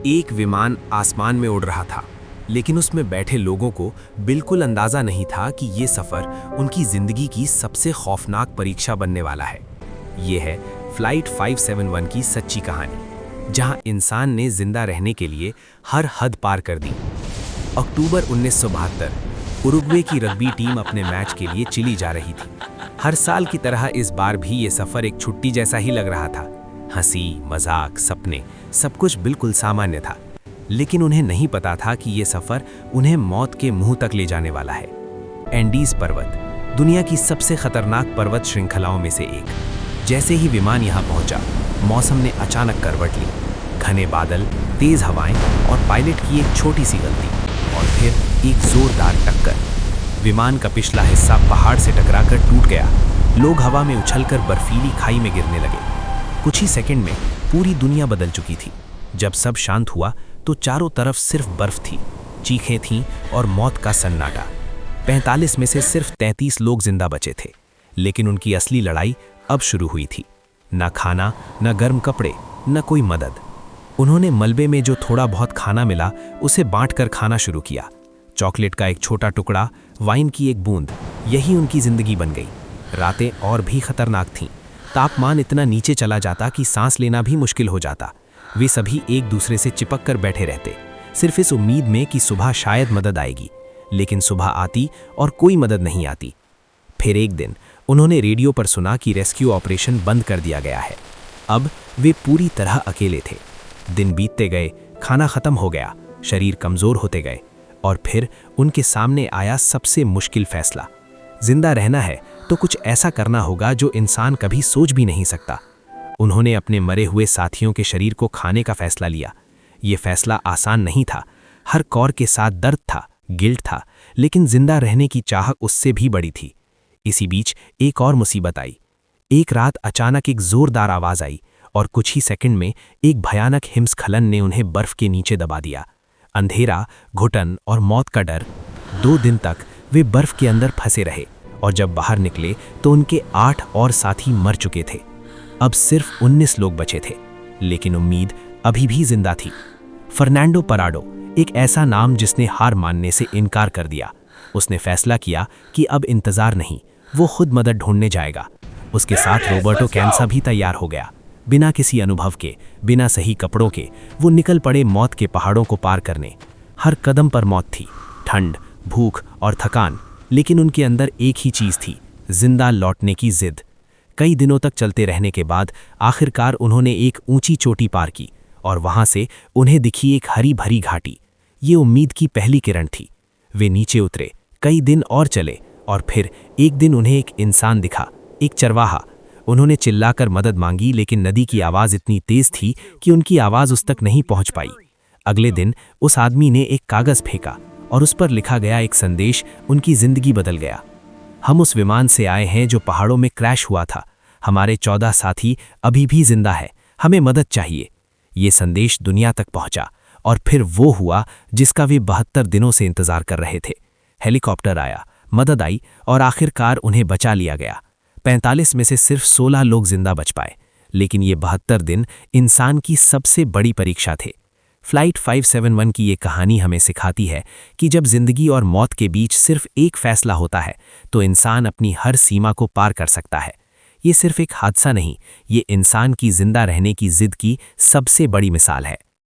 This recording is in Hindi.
एक विमान आसमान में उड़ रहा था, लेकिन उसमें बैठे लोगों को बिल्कुल अंदाजा नहीं था कि ये सफ़र उनकी ज़िंदगी की सबसे खौफनाक परीक्षा बनने वाला है। ये है फ्लाइट 571 की सच्ची कहानी, जहां इंसान ने जिंदा रहने के लिए हर हद पार कर दी। अक्टूबर 1972 उरुग्वे की रग्बी टीम अपने मैच के लिए चिली जा रही थी। हर साल की तरह इस बार भी ये सफ़र एक छुट्टी जैसा ही लग रहा था। हंसी, मजाक, सपने, सब कुछ बिल्कुल सामान्य था। लेकिन उन्हें नहीं पता था कि ये सफ़र उन्हें मौत के मुंह तक ले जाने वाला है। एंडीज पर्वत, दुनिया की सबसे खतरनाक पर्वत श्रृंखलाओं में से एक। जैसे ही विमान यहाँ पहुंचा, मौसम ने अचानक करवट ली। घने बादल, तेज हवाएं और पायलट की एक छोटी सी गलती, और फिर एक जोरदार टक्कर। विमान का पिछला हिस्सा पहाड़ से टकराकर टूट गया। लोग हवा में उछलकर बर्फीली खाई में गिरने लगे। कुछ ही सेकंड में पूरी दुनिया बदल चुकी थी। जब सब शांत हुआ तो चारों तरफ सिर्फ बर्फ थी, चीखें थीं और मौत का सन्नाटा। 45 में से सिर्फ 33 लोग जिंदा बचे थे, लेकिन उनकी असली लड़ाई अब शुरू हुई थी। न खाना, न गर्म कपड़े, न कोई मदद। उन्होंने मलबे में जो थोड़ा बहुत खाना मिला उसे बांटकर खाना शुरू किया। चॉकलेट का एक छोटा टुकड़ा, वाइन की एक बूंद, यही उनकी जिंदगी बन गई। रातें और भी खतरनाक थीं। तापमान इतना नीचे चला जाता कि सांस लेना भी मुश्किल हो जाता। वे सभी एक दूसरे से चिपक कर बैठे रहते, सिर्फ इस उम्मीद में कि सुबह शायद मदद आएगी। लेकिन सुबह आती और कोई मदद नहीं आती। फिर एक दिन उन्होंने रेडियो पर सुना कि रेस्क्यू ऑपरेशन बंद कर दिया गया है। अब वे पूरी तरह अकेले थे। दिन बीतते गए, खाना खत्म हो गया, शरीर कमजोर होते गए, और फिर उनके सामने आया सबसे मुश्किल फैसला। जिंदा रहना है तो कुछ ऐसा करना होगा जो इंसान कभी सोच भी नहीं सकता। उन्होंने अपने मरे हुए साथियों के शरीर को खाने का फैसला लिया। ये फैसला आसान नहीं था। हर कौर के साथ दर्द था, गिल्ट था, लेकिन जिंदा रहने की चाह उससे भी बड़ी थी। इसी बीच एक और मुसीबत आई। एक रात अचानक एक जोरदार आवाज आई और कुछ ही सेकंड में एक भयानक हिमस्खलन ने उन्हें बर्फ के नीचे दबा दिया। अंधेरा, घुटन और मौत का डर। 2 दिन तक वे बर्फ के अंदर फंसे रहे, और जब बाहर निकले तो उनके 8 और साथी मर चुके थे। अब सिर्फ 19 लोग बचे थे, लेकिन उम्मीद अभी भी जिंदा थी। फर्नांडो पराडो, एक ऐसा नाम जिसने हार मानने से इनकार कर दिया। उसने फैसला किया कि अब इंतजार नहीं, वो खुद मदद ढूंढने जाएगा। उसके साथ रोबर्टो कैंसा भी तैयार हो गया। बिना किसी अनुभव के, बिना सही कपड़ों के, वो निकल पड़े मौत के पहाड़ों को पार करने। हर कदम पर मौत थी, ठंड, भूख और थकान, लेकिन उनके अंदर एक ही चीज थी, जिंदा लौटने की जिद। कई दिनों तक चलते रहने के बाद आखिरकार उन्होंने एक ऊंची चोटी पार की, और वहां से उन्हें दिखी एक हरी भरी घाटी। ये उम्मीद की पहली किरण थी। वे नीचे उतरे, कई दिन और चले, और फिर एक दिन उन्हें एक इंसान दिखा, एक चरवाहा। उन्होंने चिल्लाकर मदद मांगी, लेकिन नदी की आवाज इतनी तेज थी कि उनकी आवाज उस तक नहीं पहुंच पाई। अगले दिन उस आदमी ने एक कागज फेंका, और उस पर लिखा गया एक संदेश उनकी जिंदगी बदल गया। हम उस विमान से आए हैं जो पहाड़ों में क्रैश हुआ था। हमारे 14 साथी अभी भी जिंदा है, हमें मदद चाहिए। ये संदेश दुनिया तक पहुंचा, और फिर वो हुआ जिसका वे 72 दिनों से इंतजार कर रहे थे। हेलीकॉप्टर आया, मदद आई, और आखिरकार उन्हें बचा लिया गया। 45 में से सिर्फ 16 लोग जिंदा बच पाए, लेकिन ये 72 दिन इंसान की सबसे बड़ी परीक्षा थे। फ्लाइट 571 की ये कहानी हमें सिखाती है कि जब जिंदगी और मौत के बीच सिर्फ एक फैसला होता है, तो इंसान अपनी हर सीमा को पार कर सकता है। ये सिर्फ एक हादसा नहीं, ये इंसान की जिंदा रहने की जिद की सबसे बड़ी मिसाल है।